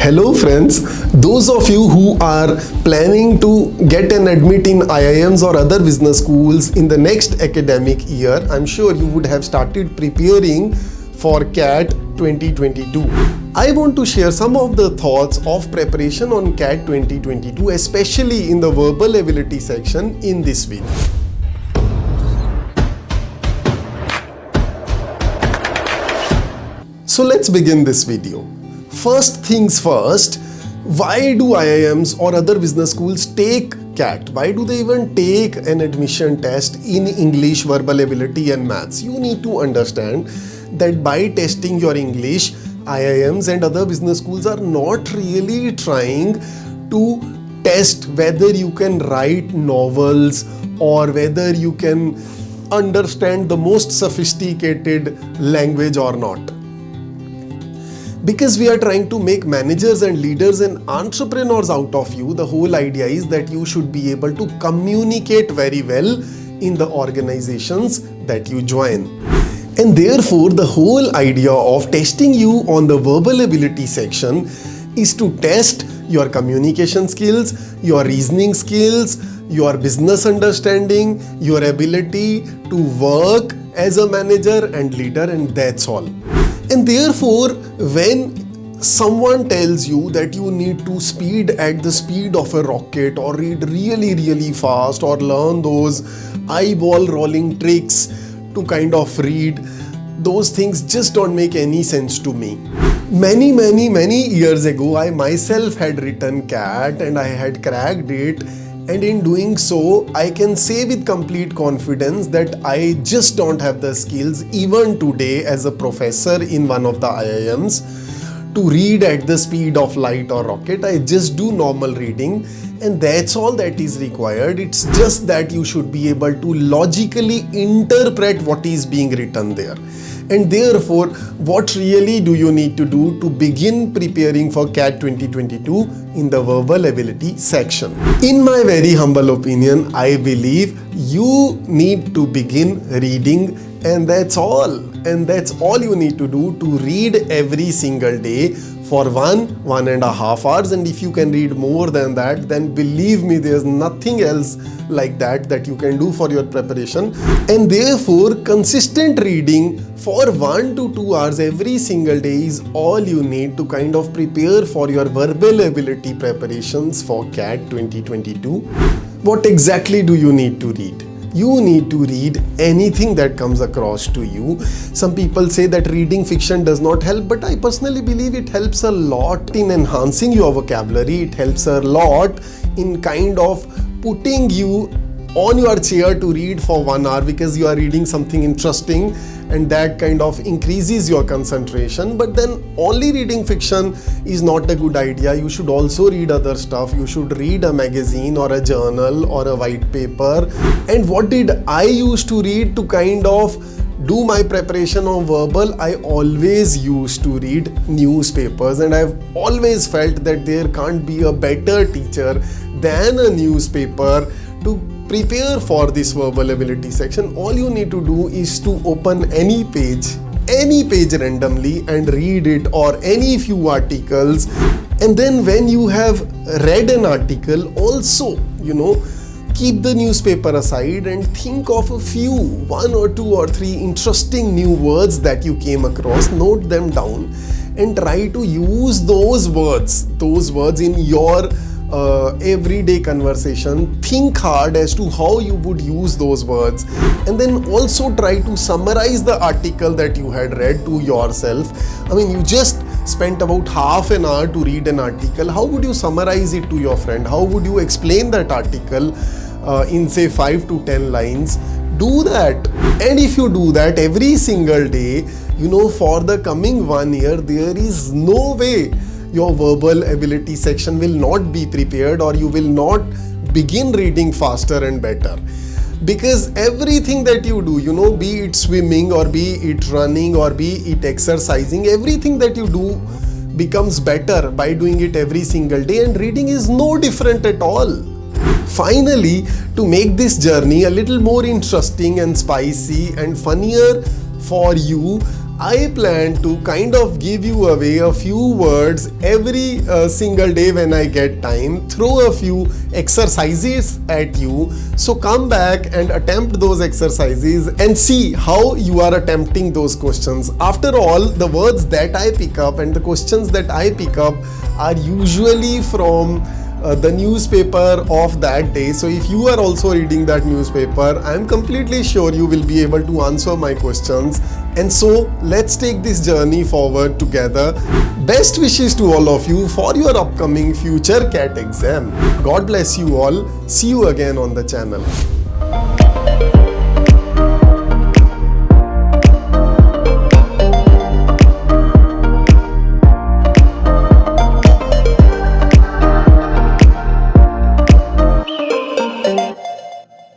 Hello friends, those of you who are planning to get an admit in IIMs or other business schools in the next academic year, I'm sure you would have started preparing for CAT 2022. I want to share some of the thoughts of preparation on CAT 2022, especially in the verbal ability section in this video. So let's begin this video. First things first, why do IIMs or other business schools take CAT? Why do they even take an admission test in English, verbal ability and maths? You need to understand that by testing your English, IIMs and other business schools are not really trying to test whether you can write novels or whether you can understand the most sophisticated language or not. Because we are trying to make managers and leaders and entrepreneurs out of you, the whole idea is that you should be able to communicate very well in the organizations that you join. And therefore, the whole idea of testing you on the verbal ability section is to test your communication skills, your reasoning skills, your business understanding, your ability to work as a manager and leader, and that's all. And therefore, when someone tells you that you need to speed at the speed of a rocket or read really fast or learn those eyeball rolling tricks to kind of read, those things just don't make any sense to me. Many years ago, I myself had written CAT and I had cracked it. And in doing so, I can say with complete confidence that I just don't have the skills even today as a professor in one of the IIMs to read at the speed of light or rocket. I just do normal reading and that's all that is required. It's just that you should be able to logically interpret what is being written there. And therefore, what really do you need to do to begin preparing for CAT 2022 in the verbal ability section? In my very humble opinion, I believe you need to begin reading, and that's all. And that's all you need to do, to read every single day for 1.5 hours. And if you can read more than that, then believe me, there's nothing else like that you can do for your preparation. And therefore, consistent reading for 1 to 2 hours every single day is all you need to kind of prepare for your verbal ability preparations for CAT 2022. What exactly do you need to read? You need to read anything that comes across to you. Some people say that reading fiction does not help, but I personally believe it helps a lot in enhancing your vocabulary. It helps a lot in kind of putting you on your chair to read for 1 hour because you are reading something interesting, and that kind of increases your concentration. But then only reading fiction is not a good idea. You should also read other stuff. You should read a magazine or a journal or a white paper. And what did I used to read to kind of do my preparation on verbal? I always used to read newspapers, and I've always felt that there can't be a better teacher than a newspaper to prepare for this verbal ability section. All you need to do is to open any page randomly and read it, or any few articles. And then when you have read an article, also, keep the newspaper aside and think of a few, 1 or 2 or 3 interesting new words that you came across, note them down and try to use those words in your everyday conversation. Think hard as to how you would use those words, and then also try to summarize the article that you had read to yourself. I mean, you just spent about half an hour to read an article. How would you summarize it to your friend? How would you explain that article in say 5 to 10 lines? Do that. And if you do that every single day, for the coming 1 year, there is no way your verbal ability section will not be prepared, or you will not begin reading faster and better. Because everything that you do, be it swimming or be it running or be it exercising, everything that you do becomes better by doing it every single day, and reading is no different at all. Finally, to make this journey a little more interesting and spicy and funnier for you, I plan to kind of give you away a few words every single day when I get time, throw a few exercises at you. So come back and attempt those exercises and see how you are attempting those questions. After all, the words that I pick up and the questions that I pick up are usually from the newspaper of that day. So if you are also reading that newspaper, I am completely sure you will be able to answer my questions. And so let's take this journey forward together. Best wishes to all of you for your upcoming future CAT exam. God bless you all. See you again on the channel.